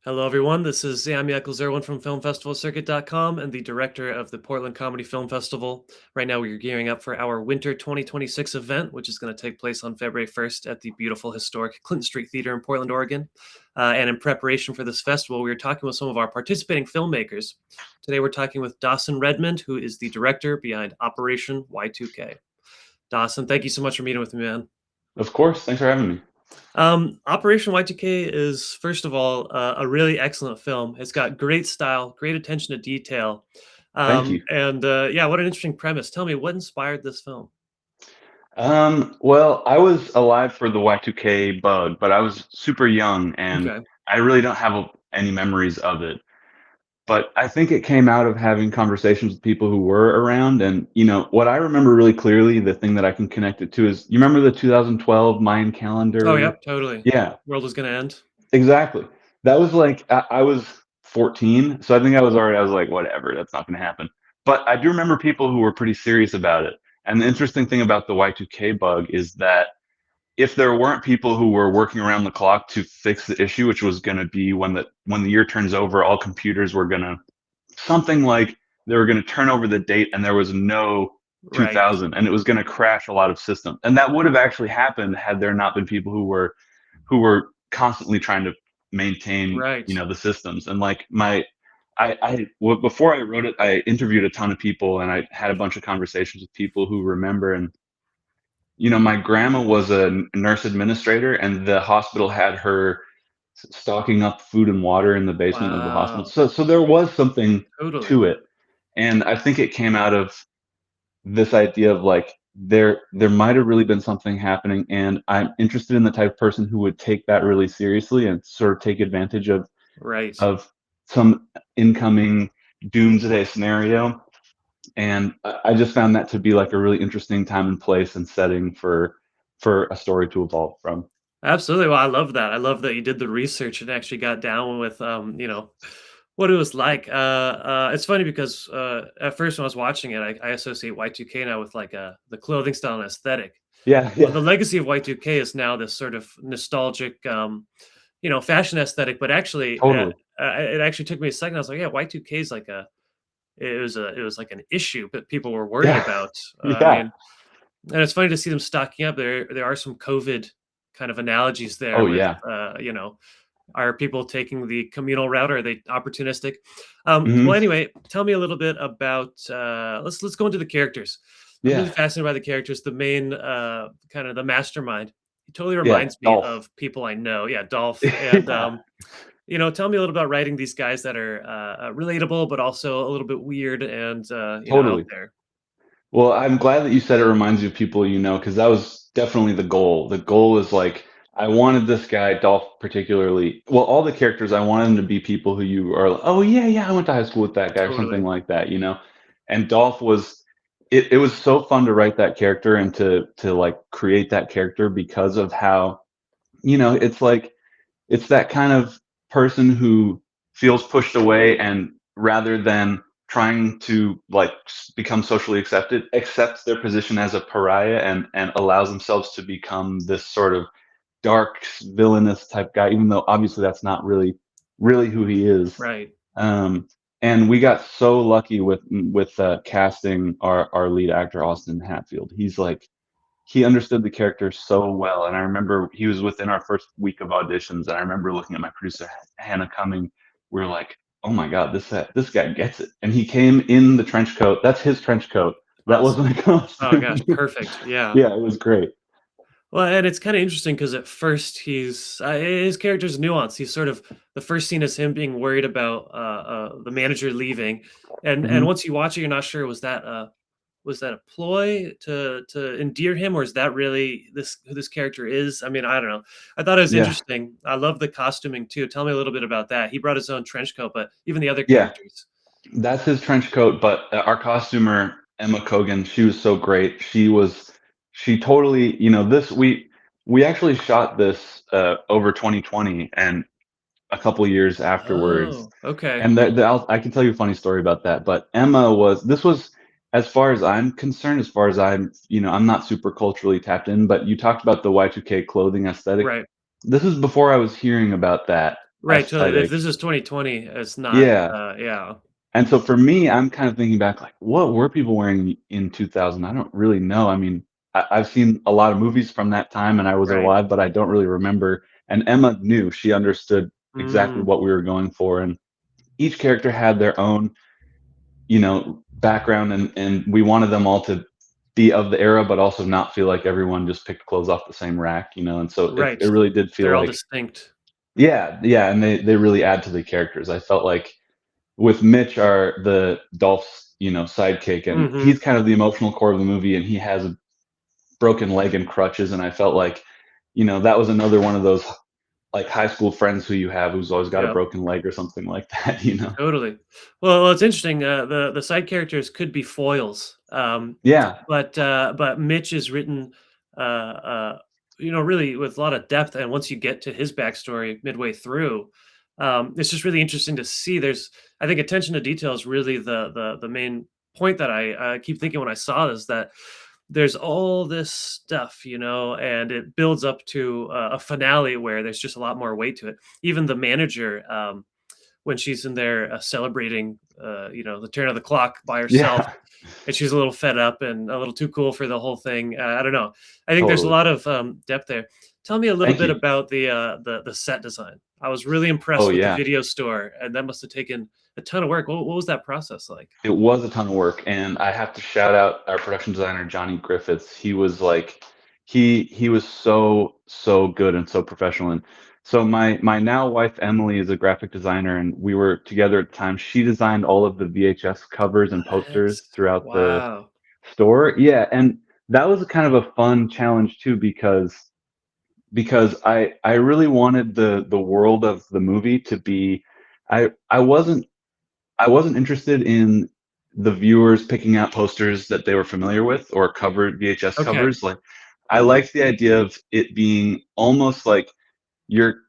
Hello, everyone. This is Sam Zerwin from FilmFestivalCircuit.com and the director of the Portland Comedy Film Festival. Right now, we are gearing up for our Winter 2026 event, which is going to take place on February 1st at the beautiful historic Clinton Street Theater in Portland, Oregon. And in preparation for this festival, we are talking with some of our participating filmmakers. Today, we're talking with Dawson Redmond, who is the director behind Operation Y2K. Dawson, thank you so much for meeting with me, man. Of course. Thanks for having me. Operation Y2K is, first of all, a really excellent film. It's got great style, great attention to detail. Thank you. Yeah, what an interesting premise. Tell me, what inspired this film? Well, I was alive for the Y2K bug, but I was super young and Okay. I really don't have any memories of it. But I think it came out of having conversations with people who were around. And, what I remember really clearly, the thing that I can connect it to is you remember the 2012 Mayan Oh, calendar? yep, totally. Yeah, World was gonna end. exactly. That was like, I was 14. So I think I was like, whatever, that's not going to happen. But I do remember people who were pretty serious about it. And the interesting thing about the Y2K bug is that if there weren't people who were working around the clock to fix the issue, which was going to be when the year turns over, all computers were going to something like they were going to turn over the date, and there was no Right, 2000, and it was going to crash a lot of systems. And that would have actually happened had there not been people who were constantly trying to maintain right. the systems. And like before I wrote it, I interviewed a ton of people, and I had a bunch of conversations with people who remember. And my grandma was a nurse administrator, and the hospital had her stocking up food and water in the basement of the hospital. Wow, So there was something totally. to it, and I think it came out of this idea of like there might have really been something happening, and I'm interested in the type of person who would take that really seriously and sort of take advantage Right. of some incoming doomsday scenario. And I just found that to be like a really interesting time and place and setting for a story to evolve from. Absolutely. Well, I love that. I love that you did the research and actually got down with, what it was like. It's funny because at first when I was watching it, I associate Y2K now with like the clothing style and aesthetic. Yeah, Well, yeah, the legacy of Y2K is now this sort of nostalgic, fashion aesthetic, but actually, totally. it actually took me a second. I was like, yeah, Y2K is like it was like an issue that people were worried Yeah, about. I yeah. mean, and it's funny to see them stocking up. There are some COVID kind of analogies there Oh with, yeah. are people taking the communal route or are they opportunistic? Well, Hmm. anyway, tell me a little bit about, let's go into the characters. I'm really Yeah, fascinated by the characters. The main, kind of the mastermind. He totally yeah. reminds me Dolph. of people I know. Yeah, Dolph. And Yeah, tell me a little about writing these guys that are relatable, but also a little bit weird and out totally. there. Well, I'm glad that you said it reminds you of people because that was definitely the goal. The goal is like I wanted this guy, Dolph particularly. Well, all the characters, I wanted them to be people who you are like, oh yeah, yeah, I went to high school with that guy or something Totally. like that. And Dolph was it was so fun to write that character and to like create that character because of how, it's like it's that kind of person who feels pushed away, and rather than trying to like become socially accepted, accepts their position as a pariah and allows themselves to become this sort of dark villainous type guy, even though obviously that's not really who he is. Right. um and we got so lucky with casting our lead actor Austin Hatfield. He's like he understood the character so well. And I remember he was within our first week of auditions, and I remember looking at my producer Hannah Cumming. We are like, oh my god, this guy gets it. And he came in the trench coat. That's his trench coat. That was Awesome. my Oh gosh, costume. perfect. Yeah. Yeah, it was great. Well, and it's kind of interesting because at first his character's nuanced. He's sort of the first scene is him being worried about the manager leaving, and Hmm. once you watch it, you're not sure was that a ploy to endear him, or is that really this who this character is? I mean, I don't know. I thought it was Yeah, interesting. I love the costuming too. Tell me a little bit about that. He brought his own trench coat, but even the other yeah, characters. that's his trench coat. But our costumer Emma Kogan, she was so great. She totally, this we actually shot this over 2020 and a couple years afterwards. Oh, okay. And I can tell you a funny story about that. But this was, as far as I'm concerned, as far as I'm not super culturally tapped in, but you talked about the Y2K clothing aesthetic. Right. This is before I was hearing about that. Right, totally. If aesthetic. this is 2020, it's not, Yeah. yeah. And so for me, I'm kind of thinking back, like, what were people wearing in 2000? I don't really know. I mean, I've seen a lot of movies from that time and I was Right. alive, but I don't really remember. And Emma knew, she understood exactly Mm, what we were going for. And each character had their own, background, and we wanted them all to be of the era, but also not feel like everyone just picked clothes off the same rack, and so it right. really did feel They're all like, distinct. yeah, yeah, and they really add to the characters. I felt like with Mitch, the Dolph's, sidekick, and Mhm. he's kind of the emotional core of the movie, and he has a broken leg and crutches, and I felt like, that was another one of those like high school friends who you have who's always got a Yep. broken leg or something like that. Totally. Well, it's interesting. The side characters could be foils, Yeah, but Mitch is written, really with a lot of depth. And once you get to his backstory midway through, it's just really interesting to see. I think, attention to detail is really the main point that I keep thinking when I saw this. That there's all this stuff, and it builds up to a finale where there's just a lot more weight to it. Even the manager. When she's in there celebrating, the turn of the clock by herself, yeah, and she's a little fed up and a little too cool for the whole thing. I don't know. I think there's a totally. lot of depth there. Tell me a little Thank bit you. about the set design. I was really Oh impressed with the yeah. video store, and that must have taken a ton of work. What was that process like? It was a ton of work, and I have to shout out our production designer, Johnny Griffiths. He was like, he was so good and so professional. And so my now wife Emily is a graphic designer, and we were together at the time. She designed all of the VHS covers and What? posters throughout the Wow. store. Yeah, and that was kind of a fun challenge too, because I really wanted the world of the movie to be. I wasn't interested in the viewers picking out posters that they were familiar with or covered VHS Okay. covers. Like, I liked the idea of it being almost like you're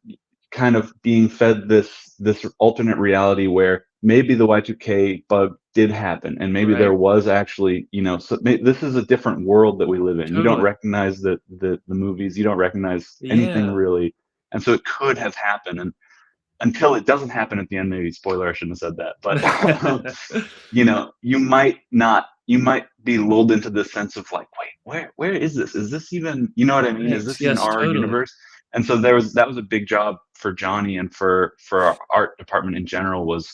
kind of being fed this alternate reality where maybe the Y2K bug did happen, and maybe there Right. was actually, this is a different world that we live in. You don't Totally. recognize the movies, you don't recognize anything Yeah. really, and so it could have happened. And until it doesn't happen at the end, maybe spoiler, I shouldn't have said that, but you might be lulled into this sense of like, wait, where is this? Is this even, you know what I mean? Is Right. this even Yes. our Totally. universe? And so that was a big job for Johnny and for our art department in general, was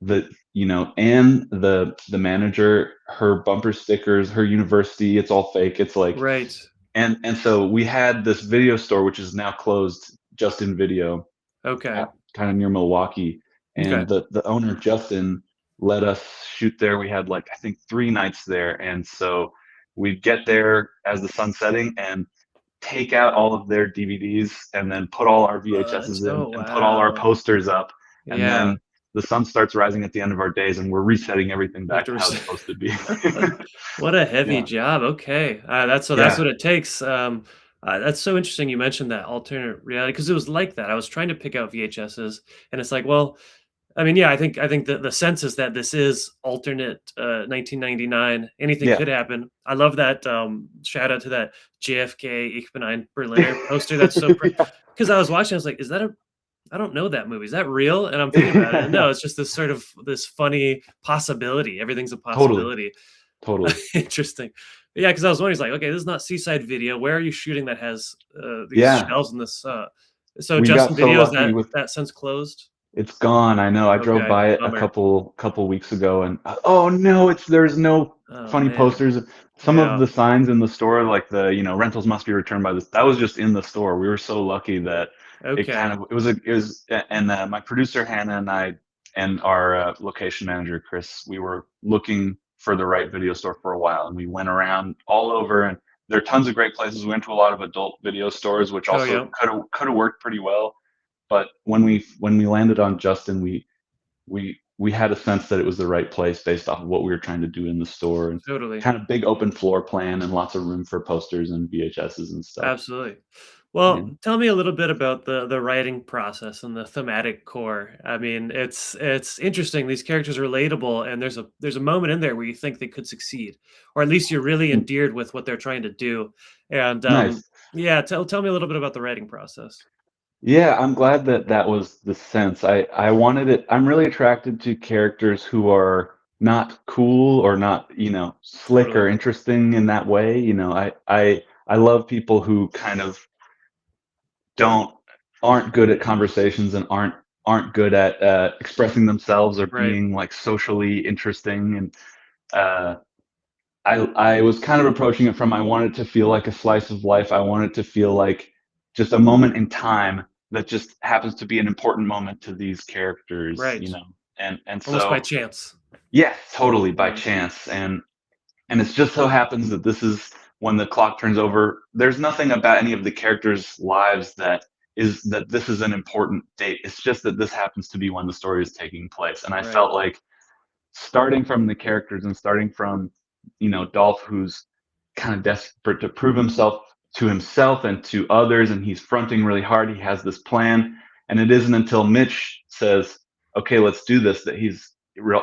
Anne, the manager, her bumper stickers, her university, it's all fake. It's like, Right. and so we had this video store, which is now closed, just in video, Okay. kind of near Milwaukee, Okay. and the owner Justin let us shoot there. We had like, I think, 3 nights there, and so we'd get there as the sun's setting and take out all of their DVDs and then put all our What? VHSs in Oh, and put all our wow. posters up, and Yeah. then the sun starts rising at the end of our days and we're resetting everything You have back to to how it's supposed to be. What a heavy Yeah, job. Okay. That's yeah, what it takes. That's so interesting you mentioned that alternate reality, because it was like that. I was trying to pick out VHSs, and it's like, well, I mean, yeah, I think the sense is that this is alternate 1999. Anything yeah. could happen. I love that shout out to that JFK Ich bin ein Berliner poster. That's so because I was watching, I was like, is that a I don't know that movie. Is that real? And I'm thinking about it, and no, Yeah. it's just this sort of this funny possibility. Everything's a Totally, possibility. totally. Interesting. Yeah, because I was wondering, it's like, okay, this is not Seaside Video. Where are you shooting that has these Yeah, shelves in this? So we got Justin so Video, is lucky that with. that since closed? It's gone. I know. I drove Okay, by it a bummer. couple weeks ago, and oh no, there's no Oh funny man. posters. Some of Yeah. the signs in the store, like the rentals must be returned by this. That was just in the store. We were so lucky that Okay. and my producer Hannah and I and our location manager Chris, we were looking for the right video store for a while, and we went around all over, and there are tons of great places. We went to a lot of adult video stores, which Oh also yeah. could have worked pretty well. But when we landed on Justin, we had a sense that it was the right place based off of what we were trying to do in the store, and Totally. kind of big open floor plan and lots of room for posters and VHSs and stuff. Absolutely. Yeah. Well, tell me a little bit about the writing process and the thematic core. I mean, it's interesting. These characters are relatable, and there's a moment in there where you think they could succeed, or at least you're really Mm, endeared with what they're trying to do. And nice. yeah, tell me a little bit about the writing process. Yeah, I'm glad that that was the sense. I wanted it. I'm really attracted to characters who are not cool or not, slick or Totally. interesting in that way. I love people who kind of don't aren't good at conversations and aren't good at expressing themselves or Right. being like socially interesting. And uh, I was kind of approaching it from I want it to feel like a slice of life. I want it to feel like just a moment in time that just happens to be an important moment to these characters, Right. and Almost by so chance. yeah, totally by Mhm. chance. And it just so happens that this is when the clock turns over. There's nothing about any of the characters' lives that this is an important date. It's just that this happens to be when the story is taking place. And I Right. felt like starting from the characters and starting from, Dolph, who's kind of desperate to prove himself to himself and to others, and he's fronting really hard. He has this plan, and it isn't until Mitch says, "Okay, let's do this," that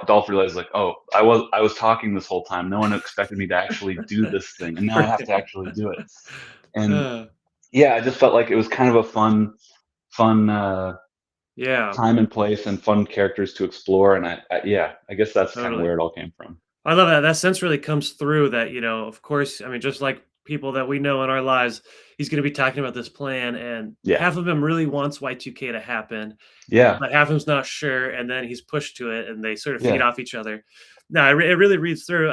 Dolph realizes like, "Oh, I was talking this whole time. No one expected me to actually do this thing, and now I have Right. to actually do it." And Uh, yeah, I just felt like it was kind of a fun yeah, time and place and fun characters to explore. And yeah, I guess that's kind of totally. where it all came from. I love that. That sense really comes through that, of course, I mean, just like people that we know in our lives, he's going to be talking about this plan, and Yeah. half of him really wants Y2K to happen, Yeah. but half of him's not sure. And then he's pushed to it, and they sort of feed Yeah. off each other. No, it really reads through.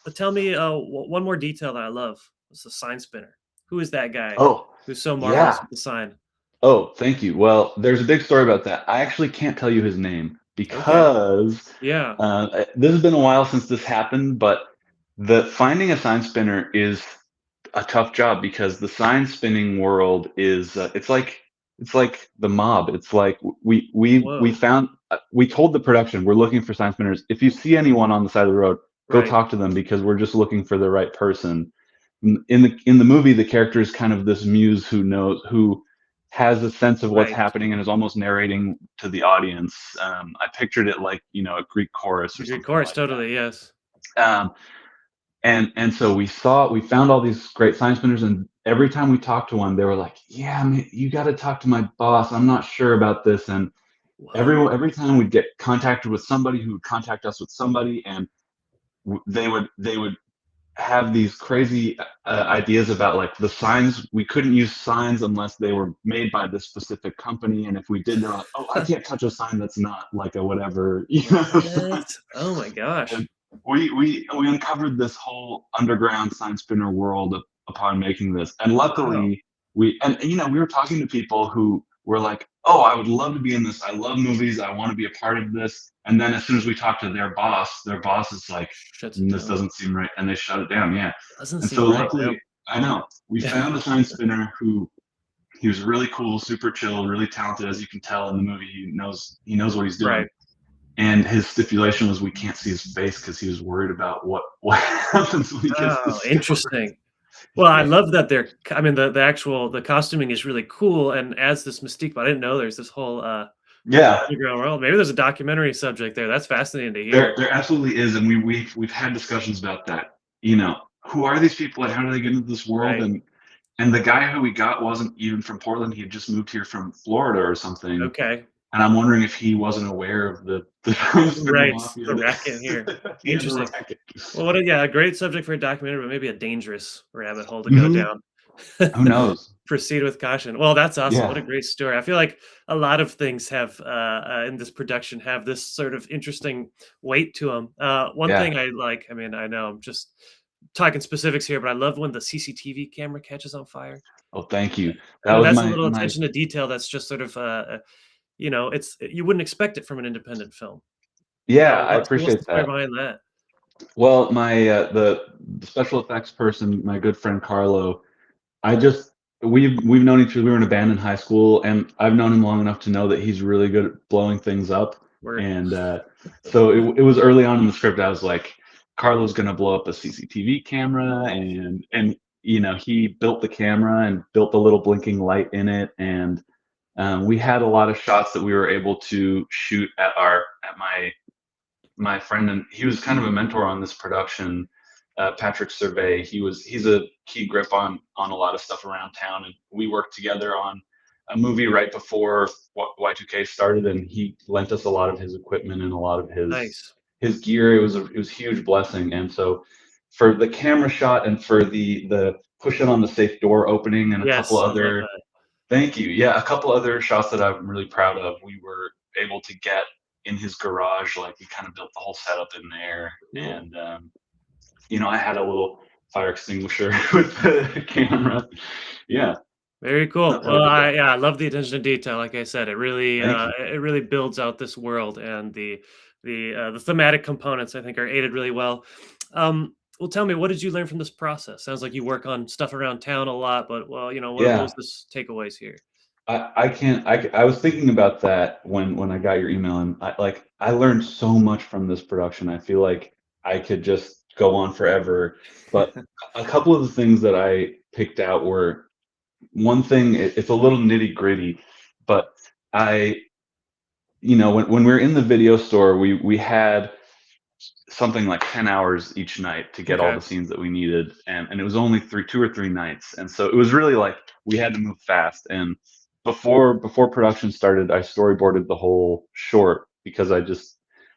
But tell me one more detail that I love. It's the sign spinner. Who is that guy Oh, who's so marvelous yeah. with the sign? Oh, thank you. Well, there's a big story about that. I actually can't tell you his name Okay. because Yeah. this has been a while since this happened, but the finding a sign spinner is a tough job because the sign spinning world is it's like the mob. It's like we Whoa. found we told the production we're looking for sign spinners. If you see anyone on the side of the road, go Right. talk to them because we're just looking for the right person. In the movie, the character is kind of this muse who has a sense of what's Right. happening and is almost narrating to the audience. I pictured it like a Greek chorus or The Greek something chorus, like totally. Yes. that. And so we found all these great sign spinners, and every time we talked to one, they were like, "Yeah, man, you got to talk to my boss. I'm not sure about this." And Whoa. every time we'd get contacted with somebody who would contact us with somebody, and they would have these crazy ideas about like the signs. We couldn't use signs unless they were made by this specific company, and if we did, they're like, "Oh, I can't touch a sign that's not like a whatever." What? Oh my And gosh. we uncovered this whole underground sign spinner world upon making this. And Wow. luckily we were talking to people who were like, "Oh, I would love to be in this. I love movies. I want to be a part of this." And then as soon as we talked to their boss is like, Shuts it "This down. doesn't seem right," and they shut it down. Yeah. Doesn't And so seem right, luckily, I know we yeah. found a sign spinner who he was really cool, super chill, really talented, as you can tell in the movie. He knows what he's doing, Right. and his stipulation was we can't see his face because he was worried about what happens when he gets Oh, discovered. interesting. Well, I Yeah. love that I mean, the actual the costuming is really cool and adds this mystique, but I didn't know there's this whole, Yeah. underground world. Maybe there's a documentary subject there. That's fascinating to There hear. there absolutely is, and we've had discussions about that. Who are these people and how do they get into this world? Right. And the guy who we got wasn't even from Portland. He had just moved here from Florida or something. Okay. And I'm wondering if he wasn't aware of the spinner Right. mafia The that racket here. yeah, the Interesting. racket. Well, what a yeah, a great subject for a documentary, but maybe a dangerous rabbit hole to go Mhm. down. Who knows? Proceed with caution. Well, that's awesome. What a Yeah. great story. I feel like a lot of things have in this production have this sort of interesting weight to them. One Yeah. thing I like, I mean, I know I'm just talking specifics here, but I love when the CCTV camera catches on fire. Oh, thank you. I That mean, was that's a my little my attention to detail that's just sort of, it's you wouldn't expect it from an independent film. Yeah, I What's the appreciate story that. behind that? Well, the special effects person, my good friend Carlo, I just we've known each other. We were in a band in high school, and I've known him long enough to know that he's really good at blowing things up. Word. And so it was early on in the script. I was like, Carlo's gonna blow up a CCTV camera, and he built the camera and built the little blinking light in it, and we had a lot of shots that we were able to shoot at my friend, and he was kind of a mentor on this production. Patrick Survey, he's a key grip on a lot of stuff around town, and we worked together on a movie right before Y2K started, and he lent us a lot of his equipment and a lot of Nice. his gear. It was a huge blessing. And so for the camera shot and for the pushing on the safe door opening and a couple Yes, I love other, that. thank you. Yeah, a couple other shots that I'm really proud of. We were able to get in his garage, like we kind of built the whole setup in there, Cool. and I had a little fire extinguisher with the camera. Yeah, Very cool. that's how we Well, did that. I love the attention to detail. Like I said, Thank you. it really builds out this world, and the thematic components I think are aided really well. Well, tell me, what did you learn from this process? Sounds like you work on stuff around town a lot, but well, what was Yeah, this takeaways here? I can't. I was thinking about that when I got your email, and I learned so much from this production. I feel like I could just go on forever. But a couple of the things that I picked out were one thing. It's a little nitty gritty, but I, when we were in the video store, we had something like 10 hours each night to get all Okay, the scenes that we needed, and it was only 2 or 3 nights, and so it was really like we had to move fast. And before production started, I storyboarded the whole short because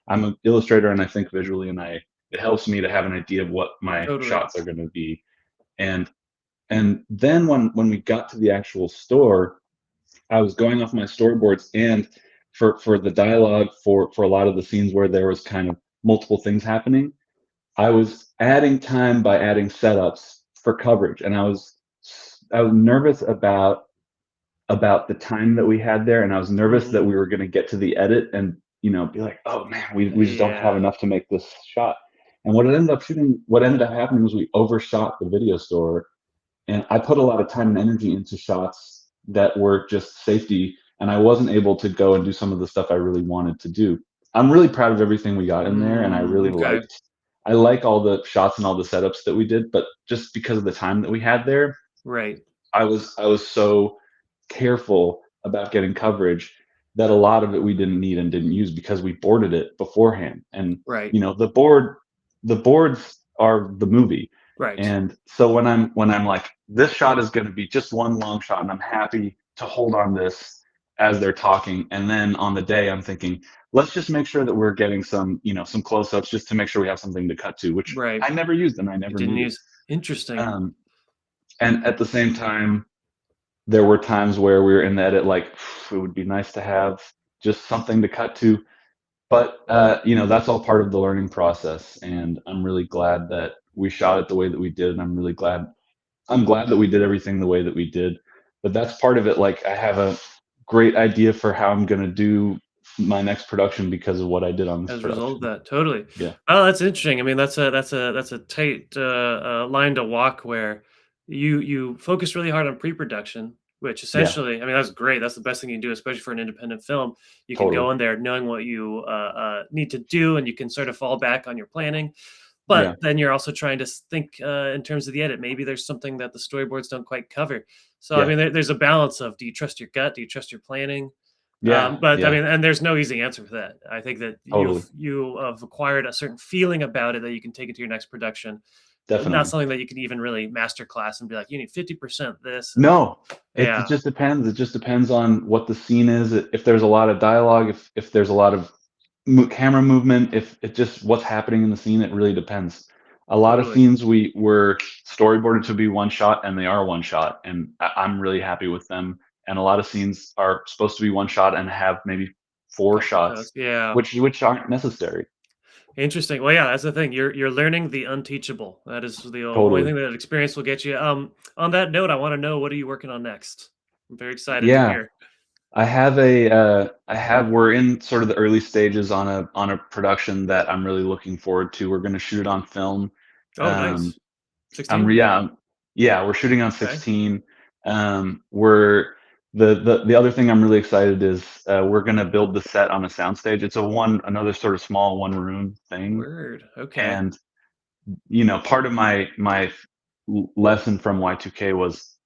I'm an illustrator and I think visually, and I it helps me to have an idea of what my totally. shots are going to be. And and then when we got to the actual store, I was going off my storyboards, and for the dialogue, for a lot of the scenes where there was kind of multiple things happening, I was adding time by adding setups for coverage, and I was nervous about the time that we had there, and I was nervous that Mhm. we were going to get to the edit and be like, oh man, we just don't have Yeah. enough to make this shot. And what ended up happening was we overshot the video store, and I put a lot of time and energy into shots that were just safety, and I wasn't able to go and do some of the stuff I really wanted to do. I'm really proud of everything we got in there, and Okay. I like all the shots and all the setups that we did, but just because of the time that we had there, Right. I was so careful about getting coverage that a lot of it we didn't need and didn't use because we boarded it beforehand. And Right. the boards are the movie. Right. And so when I'm like, this shot is going to be just one long shot, and I'm happy to hold on this as they're talking, and then on the day I'm thinking, let's just make sure that we're getting some close-ups just to make sure we have something to cut to, which Right. I never used and I You never didn't needed. use interesting. um, and at the same time, there were times where we were in the edit like, it would be nice to have just something to cut to. But that's all part of the learning process, and I'm really glad that we shot it the way that we did, and I'm glad that we did everything the way that we did. But that's part of it. Like, I have a great idea for how I'm gonna do my next production because of what I did on this As a result of production. that, totally. Yeah. Oh, that's interesting. I mean, that's a tight line to walk where you focus really hard on pre-production, which Yeah, essentially, I mean, that's great. That's the best thing you can do, especially for an independent film. You can totally. go in there knowing what you need to do, and you can sort of fall back on your planning. But Yeah, then you're also trying to think in terms of the edit. Maybe there's something that the storyboards don't quite cover. So I yeah, mean, there's a balance of, do you trust your gut? Do you trust your planning? yeah, But I yeah, mean, and there's no easy answer for that. I think that totally. you have acquired a certain feeling about it that you can take into your next production. Not Definitely. something that you can even really master class and be like, you need 50% this, and No, it yeah, just depends. It just depends on what the scene is. If there's a lot of dialogue, if there's a lot of camera movement, if it just what's happening in the scene, it really depends. A lot of totally. scenes we were storyboarded to be one shot, and they are one shot, and I'm really happy with them. And a lot of scenes are supposed to be one shot and have maybe four Couple shows, shots, yeah. which aren't necessary. Interesting. Well, yeah, that's the thing. You're learning the unteachable. That is the only Totally. thing that experience will get you. On that note, I want to know, what are you working on next? I'm very excited to Yeah. hear. We're in sort of the early stages on a production that I'm really looking forward to. We're gonna shoot it on film. Oh, Um, nice. 16. yeah, we're shooting on Okay. 16. We're the other thing I'm really excited is we're gonna build the set on a soundstage. It's another sort of small one room thing, Word. Okay. and part of my lesson from Y2K was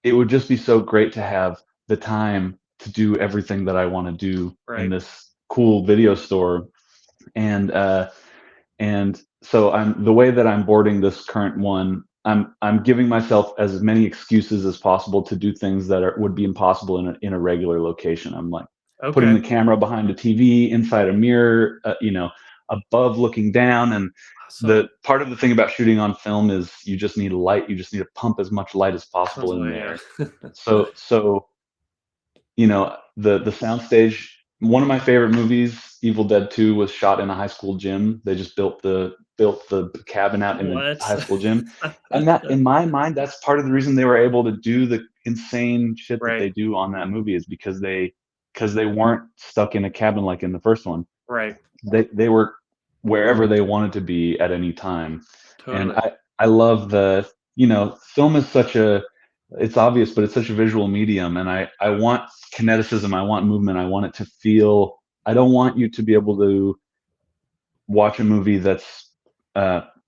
it would just be so great to have the time to do everything that I want to do in Right. this cool video store. And so I'm the way that I'm boarding this current one. I'm giving myself as many excuses as possible to do things that would be impossible in a regular location. I'm like putting the Okay. camera behind a TV, inside a mirror, above looking down. And Awesome. the part of the thing about shooting on film is you just need light. You just need to pump as much light as possible in Constantly, yeah. there. So the soundstage. One of my favorite movies, Evil Dead 2, was shot in a high school gym. They just built the cabin out in a What? high school gym, and that, in my mind, that's part of the reason they were able to do the insane shit that they Right, do on that movie, is because they weren't stuck in a cabin like in the first one. right. They were wherever they wanted to be at any time. And Totally. I love film is such a, it's obvious, but it's such a visual medium, and I want kineticism, I want movement, I want it to feel. I don't want you to be able to watch a movie that's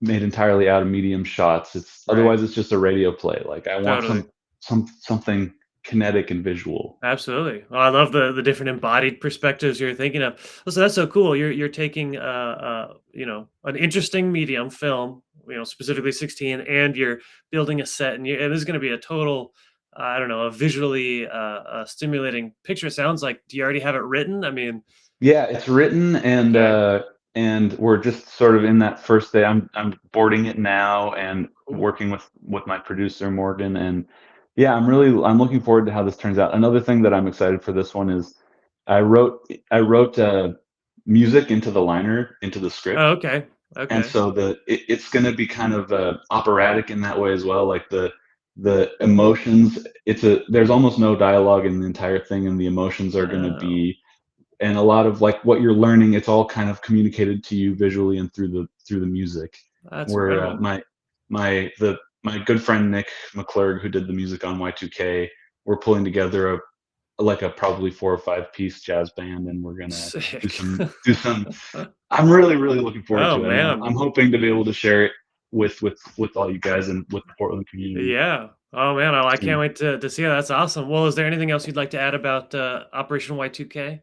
made entirely out of medium shots. It's Right. otherwise it's just a radio play. Like I want Totally. something kinetic and visual. Absolutely. Well, I love the different embodied perspectives you're thinking of. Well, so that's so cool. You're taking an interesting medium film, specifically 16, and you're building a set, and this is going to be a total, I don't know, a visually stimulating picture. It sounds like. Do you already have it written? I mean, Yeah, it's written, okay, and we're just sort of in that first day. I'm boarding it now and cool. working with my producer Morgan, and yeah, I'm looking forward to how this turns out. Another thing that I'm excited for this one is I wrote music into the liner, into the Oh, script, okay, and okay. so it's going to be kind of operatic in that way as well. Like the emotions, there's almost no dialogue in the entire thing, and the emotions are going to Oh, be, and a lot of like what you're learning, it's all kind of communicated to you visually and through the music. that's Where incredible. my good friend Nick McClurg, who did the music on Y2K, we're pulling together a probably 4 or 5 piece jazz band, and we're gonna do Sick. some. I'm really really looking forward Oh to it, and I'm man. I'm hoping to be able to share it with all you guys and with the Portland community Yeah. Oh man, I can't soon. wait to see it. That's awesome. Well, is there anything else you'd like to add about Operation Y2K?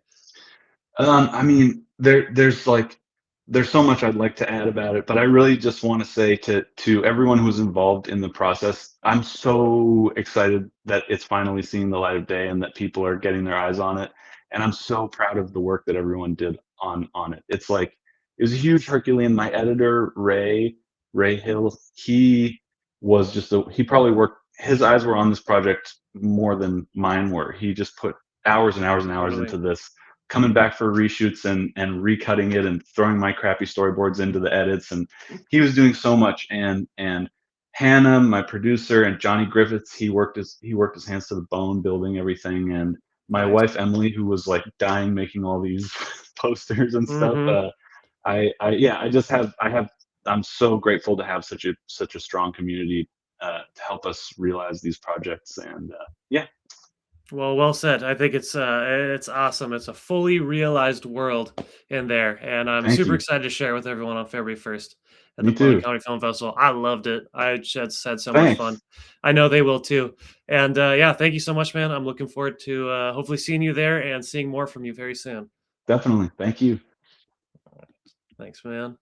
I mean, there's so much I'd like to add about it, but I really just want to say to everyone who's involved in the process, I'm so excited that it's finally seeing the light of day and that people are getting their eyes on it. And I'm so proud of the work that everyone did on it. It's like it was a huge Herculean. My editor, Ray Hill, he probably worked, his eyes were on this project more than mine were. He just put hours and hours and hours Totally. into this, coming back for reshoots and recutting it and throwing my crappy storyboards into the edits, and he was doing so much. And Hannah, my producer, and Johnny Griffiths, he worked his hands to the bone building everything. And my Nice. wife Emily, who was like dying making all these posters and stuff. Mm-hmm. I just have I'm so grateful to have such a strong community to help us realize these projects. And yeah, Well, well said. I think it's awesome. It's a fully realized world in there, and I'm thank super you. excited to share with everyone on February 1st at the Me Portland too. County Film Festival. I loved it. I just had so much fun. Thanks. I know they will too. And yeah, thank you so much, man. I'm looking forward to hopefully seeing you there and seeing more from you very soon. Definitely. Thank you. Thanks, man.